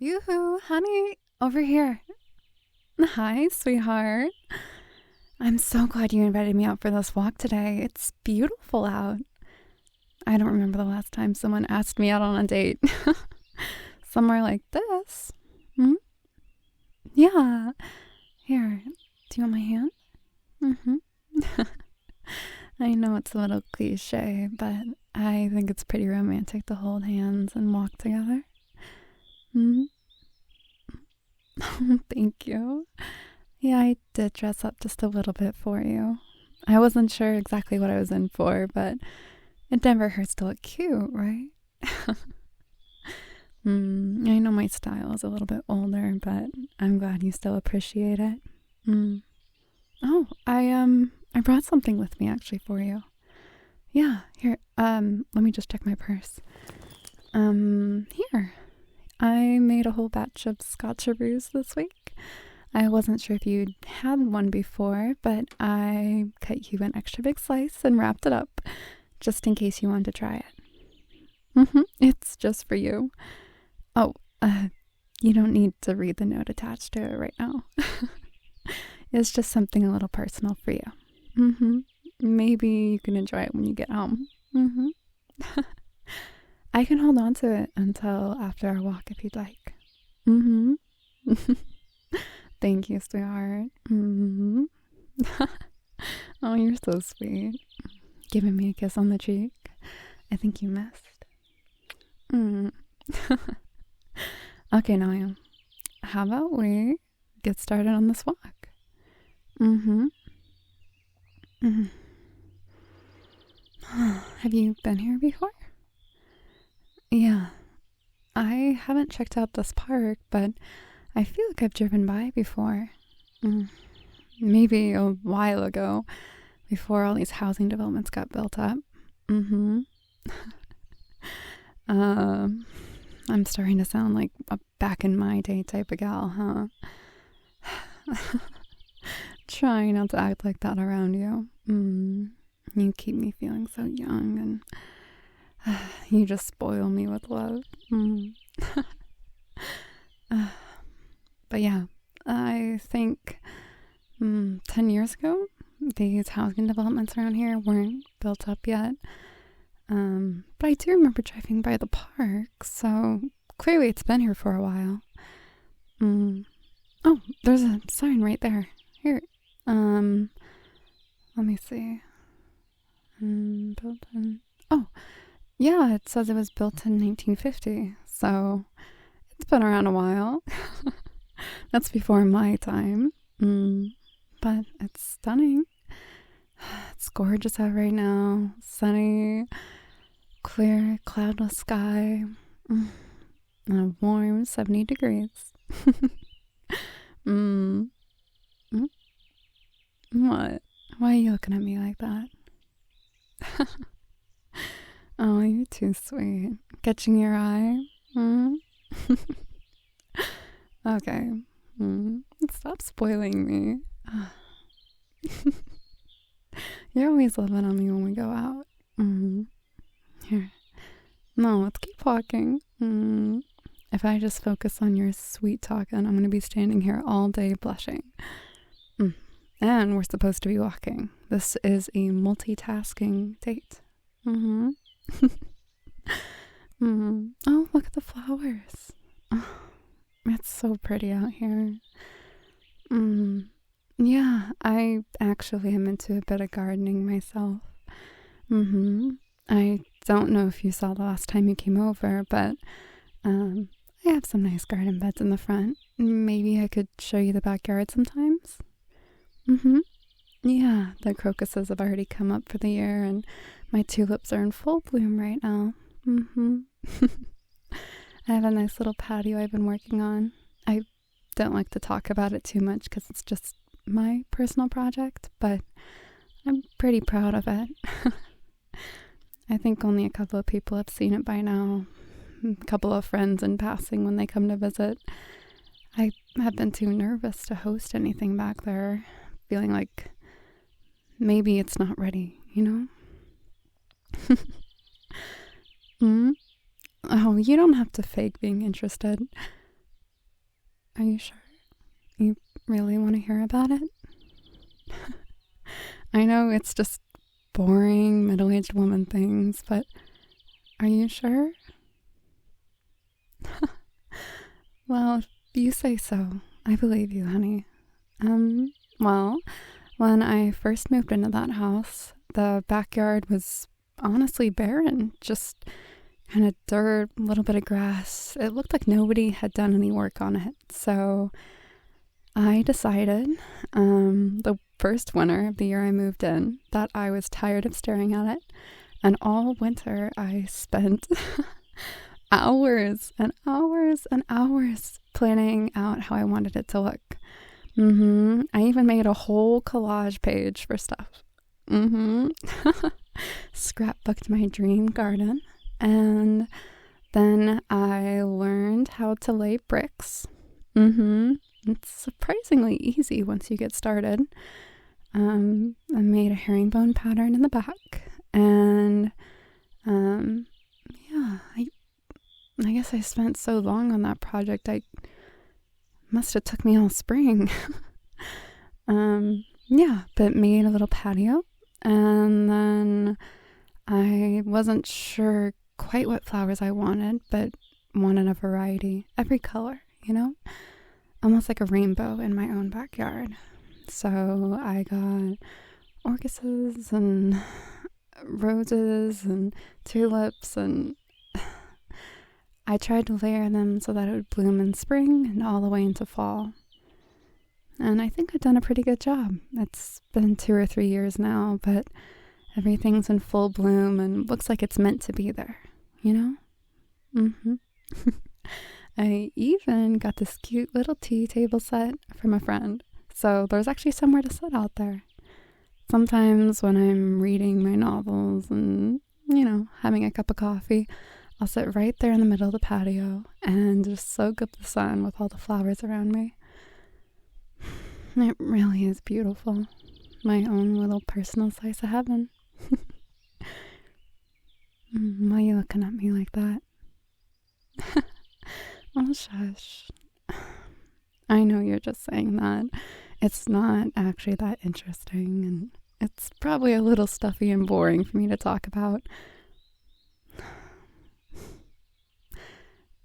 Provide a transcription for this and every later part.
Yoo-hoo, honey, over here. Hi, sweetheart. I'm so glad you invited me out for this walk today. It's beautiful out. I don't remember the last time someone asked me out on a date. Somewhere like this. Hmm? Yeah. Here, do you want my hand? Mm-hmm. I know it's a little cliche, but I think it's pretty romantic to hold hands and walk together. Mm-hmm. Thank you. Yeah, I did dress up just a little bit for you. I wasn't sure exactly what I was in for, but it never hurts to look cute, right? I know my style is a little bit older, but I'm glad you still appreciate it. Oh, I brought something with me actually for you. Yeah, here, let me just check my purse. Here. I made a whole batch of scotcheroos this week. I wasn't sure if you'd had one before, but I cut you an extra big slice and wrapped it up, just in case you wanted to try it. It's just for you. Oh, you don't need to read the note attached to it right now. It's just something a little personal for you. Maybe you can enjoy it when you get home. I can hold on to it until after our walk if you'd like. Thank you, sweetheart. Oh, you're so sweet. Giving me a kiss on the cheek. I think you missed. Okay, Niall. How about we get started on this walk? Have you been here before? Yeah. I haven't checked out this park, but I feel like I've driven by before. Maybe a while ago, before all these housing developments got built up. I'm starting to sound like a back in my day type of gal, huh? Trying not to act like that around you. You keep me feeling so young, and you just spoil me with love. But yeah, I think 10 years ago, these housing developments around here weren't built up yet. But I do remember driving by the park, so clearly it's been here for a while. Oh, there's a sign right there. Here. Let me see. Built in... Oh, yeah, it says it was built in 1950, so it's been around a while. That's before my time. But it's stunning. It's gorgeous out right now. Sunny, clear, cloudless sky, and a warm 70 degrees. What? Why are you looking at me like that? Oh, you're too sweet. Catching your eye? Okay. Stop spoiling me. You're always loving on me when we go out. Here. No, let's keep walking. If I just focus on your sweet talking, I'm going to be standing here all day blushing. And we're supposed to be walking. This is a multitasking date. Oh, look at the flowers. Oh, it's so pretty out here. Yeah, I actually am into a bit of gardening myself. I don't know if you saw the last time you came over, but I have some nice garden beds in the front. Maybe I could show you the backyard sometimes. Yeah, the crocuses have already come up for the year, and my tulips are in full bloom right now. I have a nice little patio I've been working on. I don't like to talk about it too much because it's just my personal project, but I'm pretty proud of it. I think only a couple of people have seen it by now. A couple of friends in passing when they come to visit. I have been too nervous to host anything back there, feeling like maybe it's not ready, you know? Oh, you don't have to fake being interested. Are you sure? You really want to hear about it? I know it's just boring middle-aged woman things, but are you sure? Well, if you say so. I believe you, honey. Well, when I first moved into that house, the backyard was honestly barren. Just kind of dirt, a little bit of grass. It looked like nobody had done any work on it. So I decided, the first winter of the year I moved in, that I was tired of staring at it. And all winter I spent hours and hours and hours planning out how I wanted it to look. I even made a whole collage page for stuff. Scrapbooked my dream garden. And then I learned how to lay bricks. It's surprisingly easy once you get started. I made a herringbone pattern in the back. And yeah, I guess I spent so long on that project, I must have took me all spring. Yeah, but made a little patio, and then I wasn't sure quite what flowers I wanted, but wanted a variety, every color, almost like a rainbow in my own backyard. So I got orchises and roses and tulips, and I tried to layer them so that it would bloom in spring and all the way into fall. And I think I've done a pretty good job. It's been 2 or 3 years now, but everything's in full bloom and looks like it's meant to be there, I even got this cute little tea table set from a friend. So there's actually somewhere to sit out there. Sometimes when I'm reading my novels and, having a cup of coffee, I'll sit right there in the middle of the patio and just soak up the sun with all the flowers around me. It really is beautiful. My own little personal slice of heaven. Why are you looking at me like that? Oh, shush. I know you're just saying that. It's not actually that interesting, and it's probably a little stuffy and boring for me to talk about.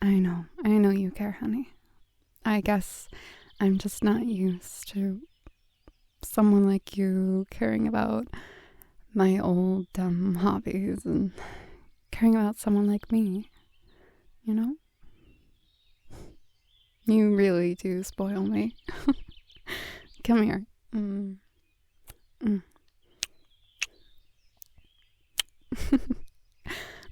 I know you care, honey. I guess I'm just not used to someone like you caring about my old dumb hobbies and caring about someone like me, You really do spoil me. Come here.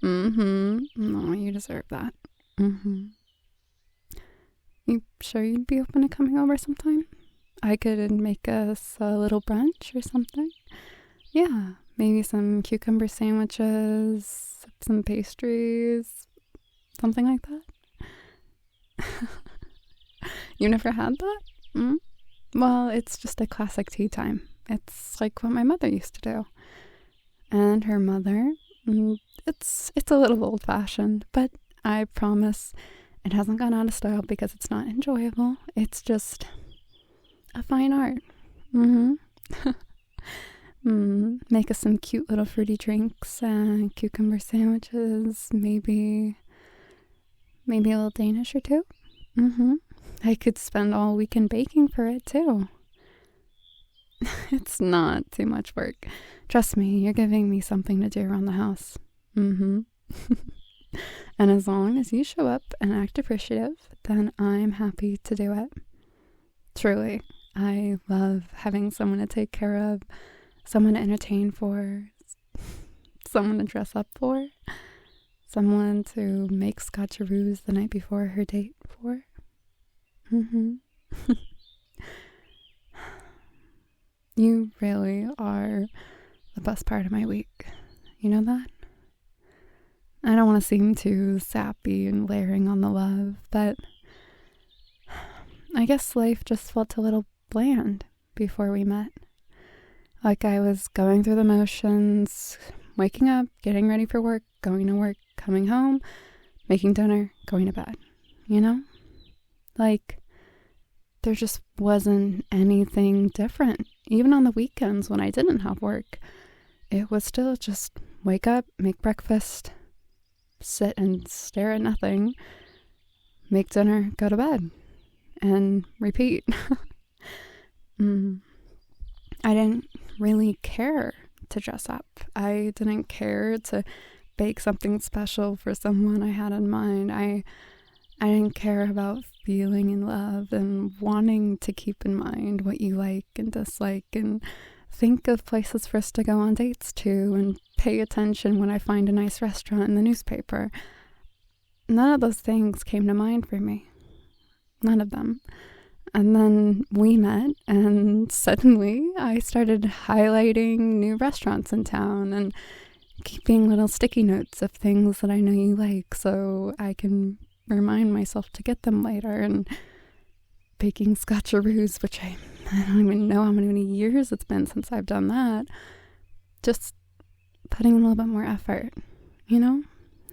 No, you deserve that. You sure you'd be open to coming over sometime? I could make us a little brunch or something. Yeah, maybe some cucumber sandwiches, some pastries, something like that. You never had that? Well, it's just a classic tea time. It's like what my mother used to do. And her mother, it's a little old-fashioned, but I promise it hasn't gone out of style because it's not enjoyable. It's just a fine art. Make us some cute little fruity drinks and cucumber sandwiches, maybe a little Danish or two. I could spend all weekend baking for it too. It's not too much work. Trust me, you're giving me something to do around the house. And as long as you show up and act appreciative, then I'm happy to do it. Truly, I love having someone to take care of, someone to entertain for, someone to dress up for, someone to make scotcheroos the night before her date for. You really are the best part of my week. You know that? I don't want to seem too sappy and layering on the love, but I guess life just felt a little bland before we met. Like I was going through the motions, waking up, getting ready for work, going to work, coming home, making dinner, going to bed. Like there just wasn't anything different. Even on the weekends when I didn't have work, it was still just wake up, make breakfast, sit and stare at nothing, make dinner, go to bed, and repeat. I didn't really care to dress up. I didn't care to bake something special for someone I had in mind. I didn't care about feeling in love and wanting to keep in mind what you like and dislike and think of places for us to go on dates to and pay attention when I find a nice restaurant in the newspaper. None of those things came to mind for me. None of them. And then we met, and suddenly I started highlighting new restaurants in town and keeping little sticky notes of things that I know you like so I can remind myself to get them later, and baking scotcheroos, which I don't even know how many years it's been since I've done that. Just putting in a little bit more effort,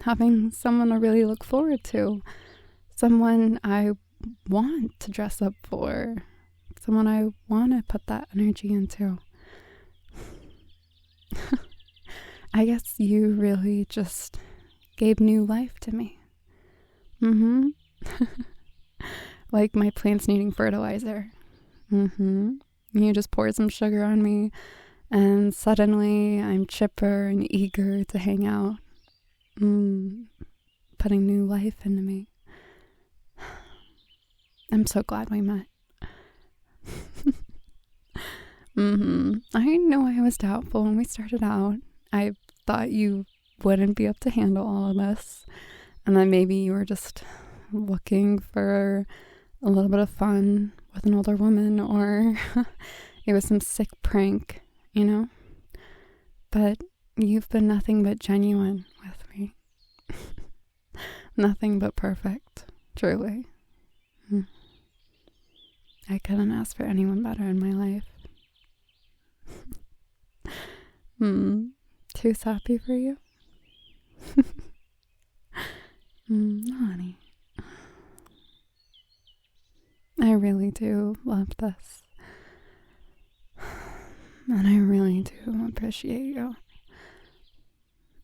having someone I really look forward to, someone I want to dress up for, someone I want to put that energy into. I guess you really just gave new life to me. Like my plants needing fertilizer. You just poured some sugar on me, and suddenly I'm chipper and eager to hang out. Putting new life into me. I'm so glad we met. I know I was doubtful when we started out. I thought you wouldn't be up to handle all of this, and that maybe you were just looking for a little bit of fun with an older woman, or it was some sick prank, But you've been nothing but genuine with me. Nothing but perfect, truly. I couldn't ask for anyone better in my life. Too sappy for you? Honey. I really do love this. And I really do appreciate you.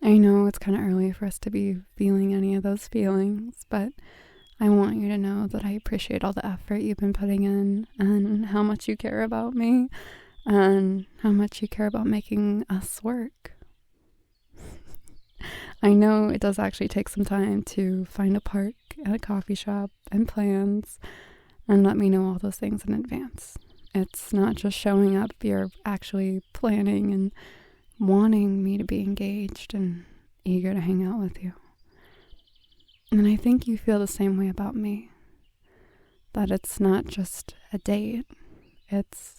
I know it's kind of early for us to be feeling any of those feelings, but I want you to know that I appreciate all the effort you've been putting in and how much you care about me and how much you care about making us work. I know it does actually take some time to find a park at a coffee shop and plans and let me know all those things in advance. It's not just showing up, you're actually planning and wanting me to be engaged and eager to hang out with you. And I think you feel the same way about me. That it's not just a date. It's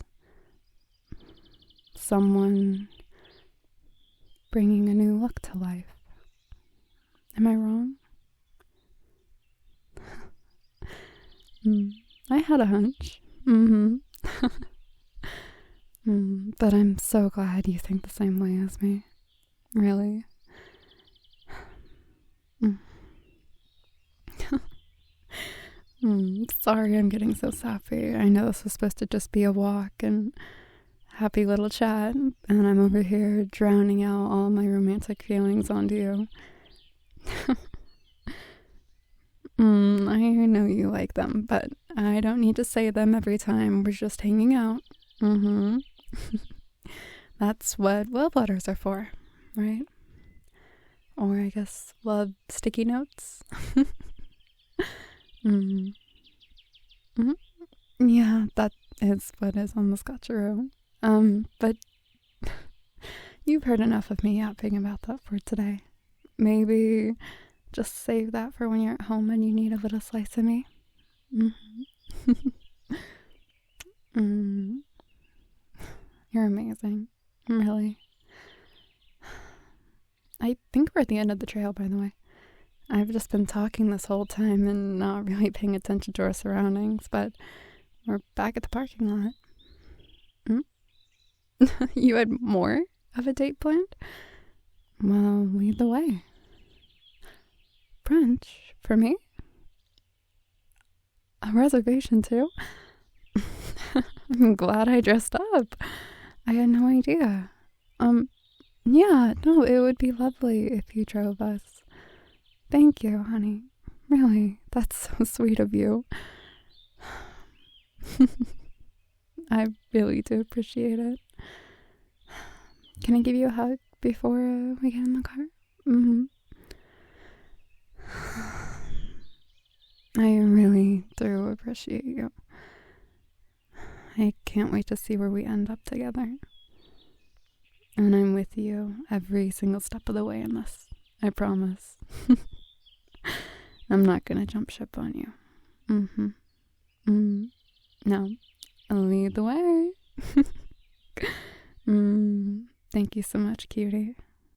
someone bringing a new look to life. Am I wrong? I had a hunch. But I'm so glad you think the same way as me. Really. Sorry I'm getting so sappy. I know this was supposed to just be a walk and happy little chat, and I'm over here drowning out all my romantic feelings onto you. I know you like them, but I don't need to say them every time we're just hanging out. That's what love letters are for, right? Or I guess love sticky notes. Yeah, that is what is on the scotcheroo. But you've heard enough of me yapping about that for today. Maybe just save that for when you're at home and you need a little slice of me. You're amazing. Really. I think we're at the end of the trail, by the way. I've just been talking this whole time and not really paying attention to our surroundings, but we're back at the parking lot. You had more of a date planned? Well, lead the way. Brunch? For me? A reservation too? I'm glad I dressed up. I had no idea. Yeah, no, it would be lovely if you drove us. Thank you, honey. Really, that's so sweet of you. I really do appreciate it. Can I give you a hug before we get in the car? I really do appreciate you. I can't wait to see where we end up together. And I'm with you every single step of the way in this. I promise. I'm not gonna jump ship on you. No. I'll lead the way. Thank you so much, cutie.